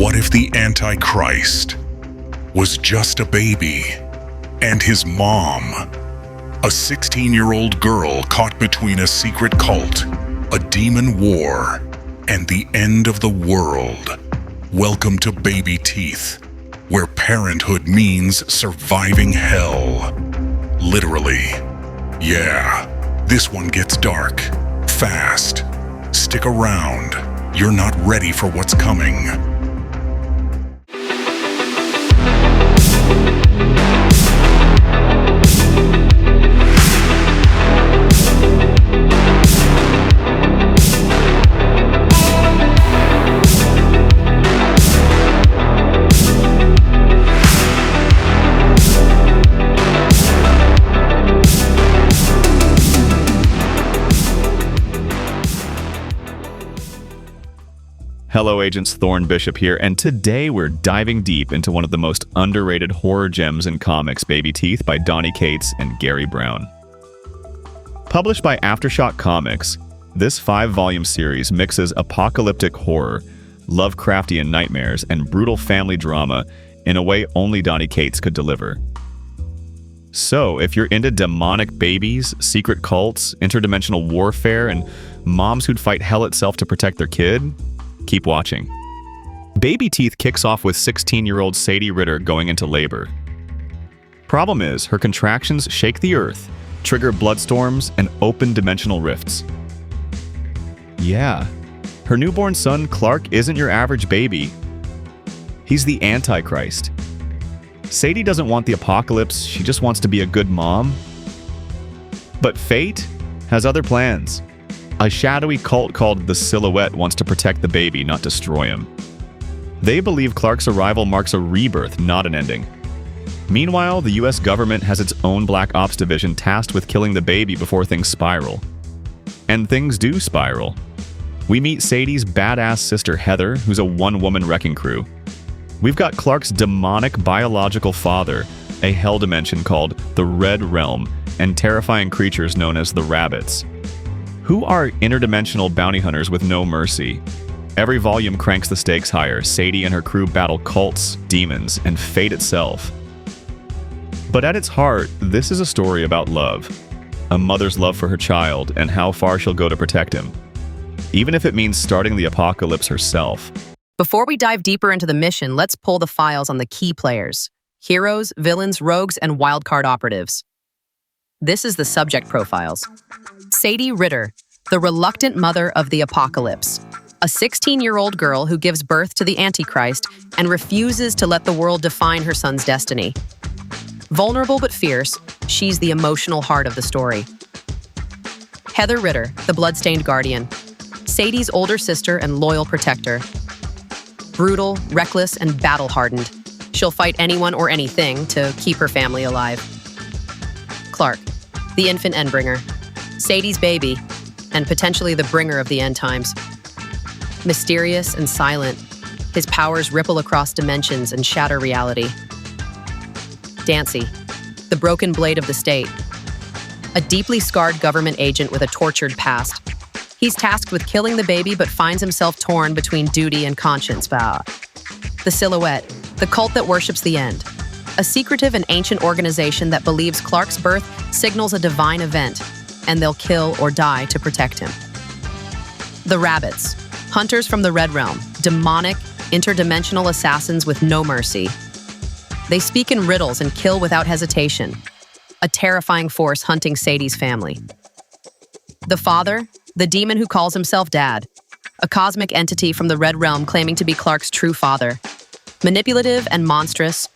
What if the Antichrist was just a baby and his mom, a 16-year-old girl caught between a secret cult, a demon war, and the end of the world? Welcome to Babyteeth, where parenthood means surviving hell. Literally. Yeah, this one gets dark, fast. Stick around. You're not ready for what's coming. Hello, Agents. Thorne Bishop here, and today we're diving deep into one of the most underrated horror gems in comics, Babyteeth by Donny Cates and Gary Brown. Published by Aftershock Comics, this 5-volume series mixes apocalyptic horror, Lovecraftian nightmares, and brutal family drama in a way only Donny Cates could deliver. So, if you're into demonic babies, secret cults, interdimensional warfare, and moms who'd fight hell itself to protect their kid, keep watching. Babyteeth kicks off with 16-year-old Sadie Ritter going into labor. Problem is, her contractions shake the earth, trigger bloodstorms, and open dimensional rifts. Yeah, her newborn son Clark isn't your average baby. He's the Antichrist. Sadie doesn't want the apocalypse, she just wants to be a good mom. But fate has other plans. A shadowy cult called the Silhouette wants to protect the baby, not destroy him. They believe Clark's arrival marks a rebirth, not an ending. Meanwhile, the US government has its own Black Ops division tasked with killing the baby before things spiral. And things do spiral. We meet Sadie's badass sister Heather, who's a one-woman wrecking crew. We've got Clark's demonic biological father, a hell dimension called the Red Realm, and terrifying creatures known as the Rabbits. Who are interdimensional bounty hunters with no mercy? Every volume cranks the stakes higher. Sadie and her crew battle cults, demons, and fate itself. But at its heart, this is a story about love. A mother's love for her child and how far she'll go to protect him. Even if it means starting the apocalypse herself. Before we dive deeper into the mission, let's pull the files on the key players: heroes, villains, rogues, and wildcard operatives. This is the subject profiles. Sadie Ritter, the reluctant mother of the apocalypse. A 16-year-old girl who gives birth to the Antichrist and refuses to let the world define her son's destiny. Vulnerable but fierce, she's the emotional heart of the story. Heather Ritter, the bloodstained guardian. Sadie's older sister and loyal protector. Brutal, reckless, and battle-hardened. She'll fight anyone or anything to keep her family alive. Clark, the infant endbringer. Sadie's baby, and potentially the bringer of the end times. Mysterious and silent, his powers ripple across dimensions and shatter reality. Dancy, the broken blade of the state. A deeply scarred government agent with a tortured past. He's tasked with killing the baby but finds himself torn between duty and conscience. The Silhouette, the cult that worships the end. A secretive and ancient organization that believes Clark's birth signals a divine event, and they'll kill or die to protect him. The Rabbits, hunters from the Red Realm, demonic, interdimensional assassins with no mercy. They speak in riddles and kill without hesitation, a terrifying force hunting Sadie's family. The Father, the demon who calls himself Dad, a cosmic entity from the Red Realm claiming to be Clark's true father. Manipulative and monstrous,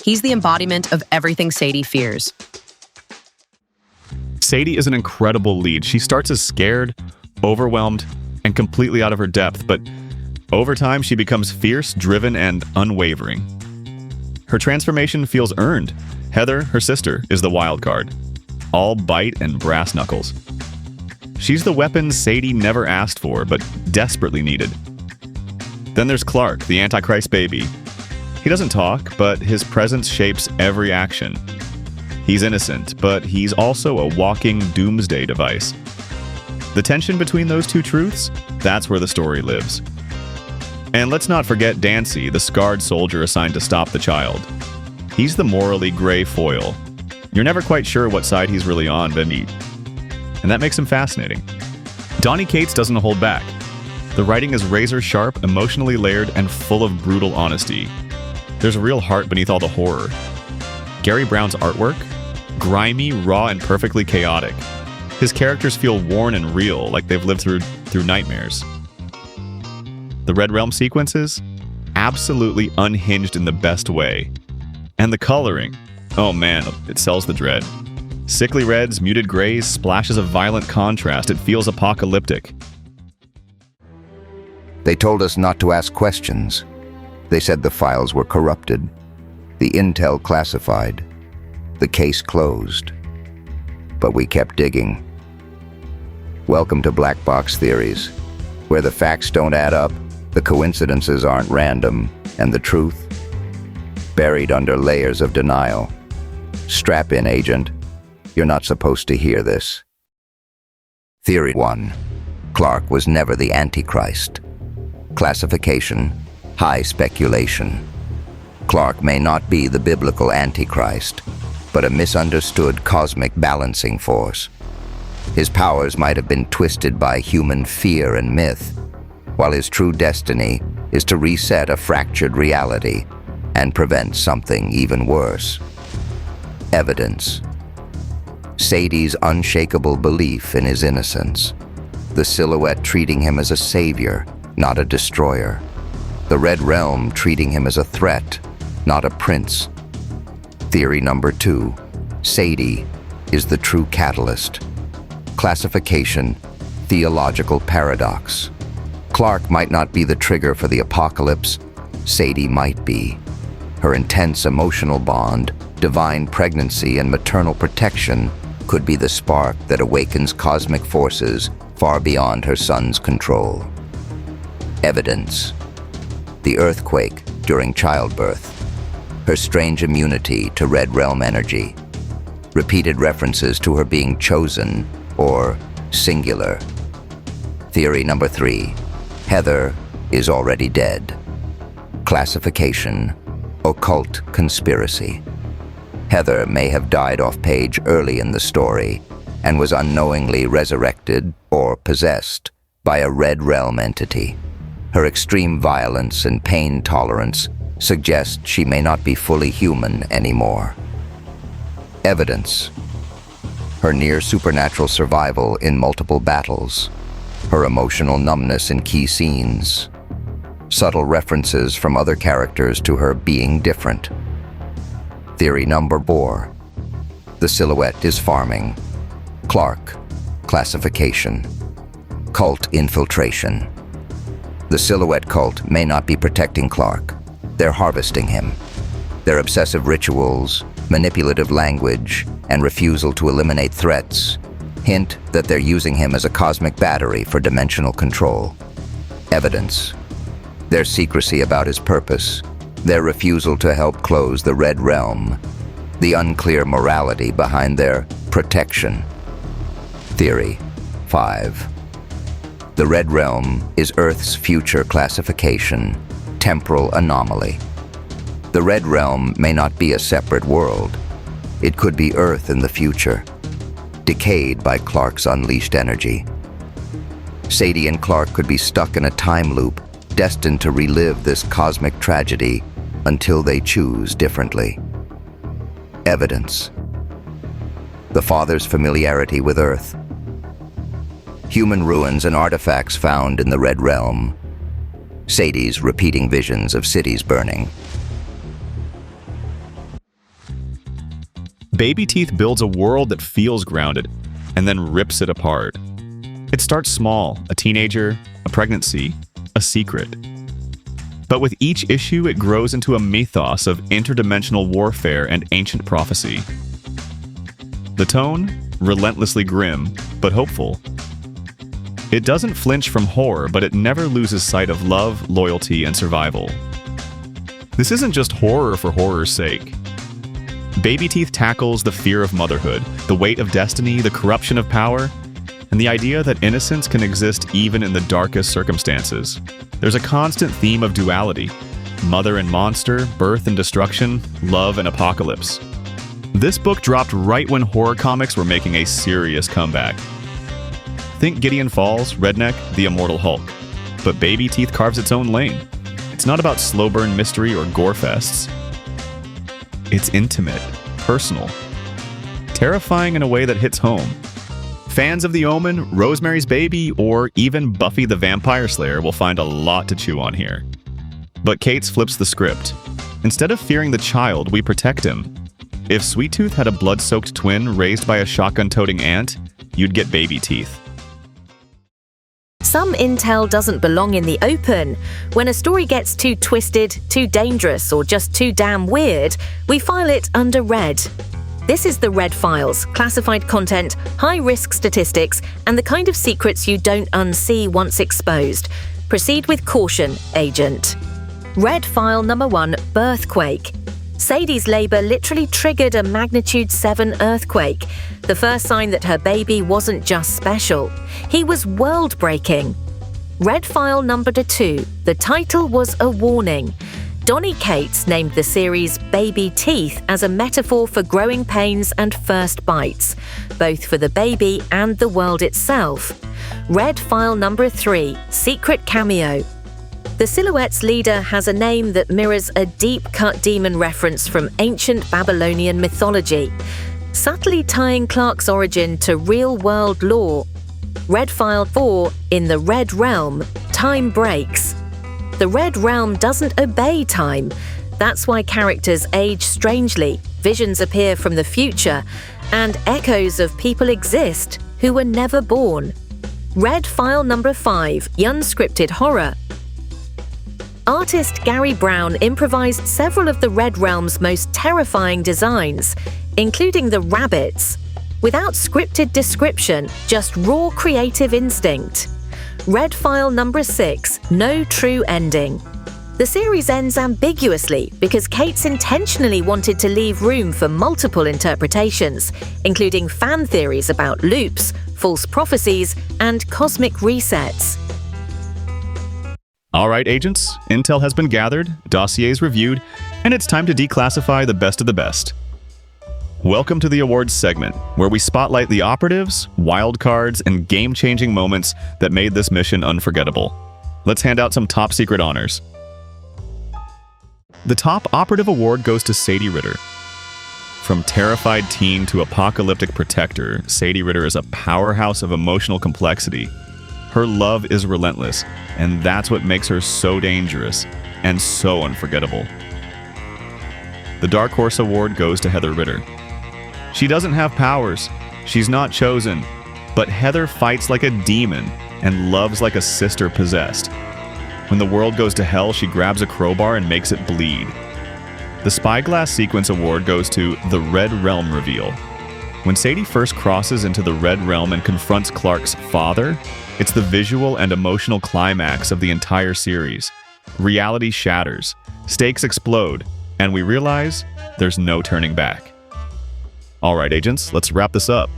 he's the embodiment of everything Sadie fears. Sadie is an incredible lead. She starts as scared, overwhelmed, and completely out of her depth, but over time she becomes fierce, driven, and unwavering. Her transformation feels earned. Heather, her sister, is the wild card. All bite and brass knuckles. She's the weapon Sadie never asked for, but desperately needed. Then there's Clark, the Antichrist baby. He doesn't talk, but his presence shapes every action. He's innocent, but he's also a walking doomsday device. The tension between those two truths, that's where the story lives. And let's not forget Dancy, the scarred soldier assigned to stop the child. He's the morally gray foil. You're never quite sure what side he's really on, and that makes him fascinating. Donny Cates doesn't hold back. The writing is razor sharp, emotionally layered, and full of brutal honesty. There's a real heart beneath all the horror. Gary Brown's artwork? Grimy, raw, and perfectly chaotic. His characters feel worn and real, like they've lived through nightmares. The Red Realm sequences? Absolutely unhinged in the best way. And the coloring? Oh man, it sells the dread. Sickly reds, muted grays, splashes of violent contrast. It feels apocalyptic. They told us not to ask questions. They said the files were corrupted, the intel classified, the case closed. But we kept digging. Welcome to Black Box Theories, where the facts don't add up, the coincidences aren't random, and the truth buried under layers of denial. Strap in, agent. You're not supposed to hear this. Theory 1. Clark was never the Antichrist. Classification: high speculation. Clark may not be the biblical Antichrist, but a misunderstood cosmic balancing force. His powers might have been twisted by human fear and myth, while his true destiny is to reset a fractured reality and prevent something even worse. Evidence: Sadie's unshakable belief in his innocence. The silhouette treating him as a savior, not a destroyer. The Red Realm treating him as a threat, not a prince. Theory number 2. Sadie is the true catalyst. Classification: theological paradox. Clark might not be the trigger for the apocalypse. Sadie might be. Her intense emotional bond, divine pregnancy, and maternal protection could be the spark that awakens cosmic forces far beyond her son's control. Evidence: the earthquake during childbirth, her strange immunity to Red Realm energy, repeated references to her being chosen or singular. Theory number 3. Heather is already dead. Classification: occult conspiracy. Heather may have died off-page early in the story and was unknowingly resurrected or possessed by a Red Realm entity. Her extreme violence and pain tolerance suggest she may not be fully human anymore. Evidence: her near supernatural survival in multiple battles, her emotional numbness in key scenes, subtle references from other characters to her being different. Theory number 4. The silhouette is farming. Clark. Classification: cult infiltration. The silhouette cult may not be protecting Clark. They're harvesting him. Their obsessive rituals, manipulative language, and refusal to eliminate threats hint that they're using him as a cosmic battery for dimensional control. Evidence: their secrecy about his purpose, their refusal to help close the Red Realm, the unclear morality behind their protection. Theory 5. The Red Realm is Earth's future classification, temporal anomaly. The Red Realm may not be a separate world. It could be Earth in the future, decayed by Clark's unleashed energy. Sadie and Clark could be stuck in a time loop, destined to relive this cosmic tragedy until they choose differently. Evidence: the father's familiarity with Earth, human ruins and artifacts found in the Red Realm, Sadie's repeating visions of cities burning. Babyteeth builds a world that feels grounded, and then rips it apart. It starts small: a teenager, a pregnancy, a secret. But with each issue, it grows into a mythos of interdimensional warfare and ancient prophecy. The tone? Relentlessly grim, but hopeful. It doesn't flinch from horror, but it never loses sight of love, loyalty, and survival. This isn't just horror for horror's sake. Babyteeth tackles the fear of motherhood, the weight of destiny, the corruption of power, and the idea that innocence can exist even in the darkest circumstances. There's a constant theme of duality: mother and monster, birth and destruction, love and apocalypse. This book dropped right when horror comics were making a serious comeback. Think Gideon Falls, Redneck, The Immortal Hulk. But Babyteeth carves its own lane. It's not about slow burn mystery or gore fests. It's intimate, personal, terrifying in a way that hits home. Fans of The Omen, Rosemary's Baby, or even Buffy the Vampire Slayer will find a lot to chew on here. But Cates flips the script. Instead of fearing the child, we protect him. If Sweet Tooth had a blood-soaked twin raised by a shotgun-toting aunt, you'd get Babyteeth. Some intel doesn't belong in the open. When a story gets too twisted, too dangerous, or just too damn weird, we file it under Red. This is the Red Files: classified content, high-risk statistics, and the kind of secrets you don't unsee once exposed. Proceed with caution, Agent. Red File number 1, Birthquake. Sadie's labor literally triggered a magnitude 7 earthquake, the first sign that her baby wasn't just special. He was world-breaking. Red File number 2, the title was a warning. Donny Cates named the series Babyteeth as a metaphor for growing pains and first bites, both for the baby and the world itself. Red File number 3, Secret Cameo. The Silhouette's leader has a name that mirrors a deep-cut demon reference from ancient Babylonian mythology, subtly tying Clark's origin to real-world lore. Red File 4, in the Red Realm, time breaks. The Red Realm doesn't obey time. That's why characters age strangely, visions appear from the future, and echoes of people exist who were never born. Red File number 5, Unscripted Horror. Artist Gary Brown improvised several of the Red Realm's most terrifying designs, including the rabbits, without scripted description, just raw creative instinct. Red File number 6, No True Ending. The series ends ambiguously because Cates intentionally wanted to leave room for multiple interpretations, including fan theories about loops, false prophecies, and cosmic resets. All right, agents, intel has been gathered, dossiers reviewed, and it's time to declassify the best of the best. Welcome to the awards segment, where we spotlight the operatives, wild cards, and game-changing moments that made this mission unforgettable. Let's hand out some top secret honors. The top operative award goes to Sadie Ritter. From terrified teen to apocalyptic protector, Sadie Ritter is a powerhouse of emotional complexity. Her love is relentless, and that's what makes her so dangerous and so unforgettable. The Dark Horse Award goes to Heather Ritter. She doesn't have powers, she's not chosen, but Heather fights like a demon and loves like a sister possessed. When the world goes to hell, she grabs a crowbar and makes it bleed. The Spyglass Sequence Award goes to The Red Realm Reveal. When Sadie first crosses into the Red Realm and confronts Clark's father, it's the visual and emotional climax of the entire series. Reality shatters, stakes explode, and we realize there's no turning back. All right, agents, let's wrap this up.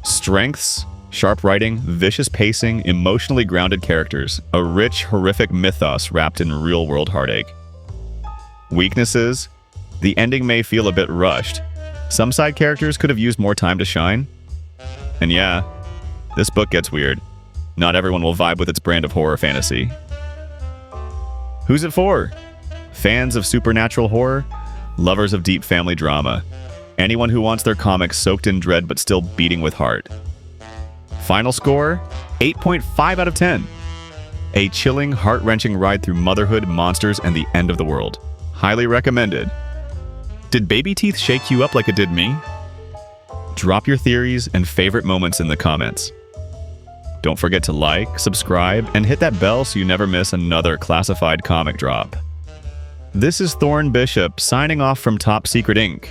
Strengths: sharp writing, vicious pacing, emotionally grounded characters, a rich, horrific mythos wrapped in real-world heartache. Weaknesses: the ending may feel a bit rushed. Some side characters could have used more time to shine. And yeah, this book gets weird. Not everyone will vibe with its brand of horror fantasy. Who's it for? Fans of supernatural horror? Lovers of deep family drama? Anyone who wants their comics soaked in dread but still beating with heart? Final score? 8.5 out of 10. A chilling, heart-wrenching ride through motherhood, monsters, and the end of the world. Highly recommended. Did Babyteeth shake you up like it did me? Drop your theories and favorite moments in the comments. Don't forget to like, subscribe, and hit that bell so you never miss another classified comic drop. This is Thorne Bishop signing off from Top Secret Inc.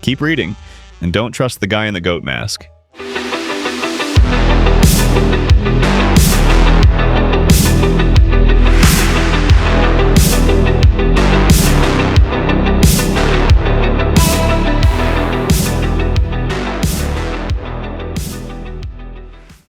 Keep reading, and don't trust the guy in the goat mask.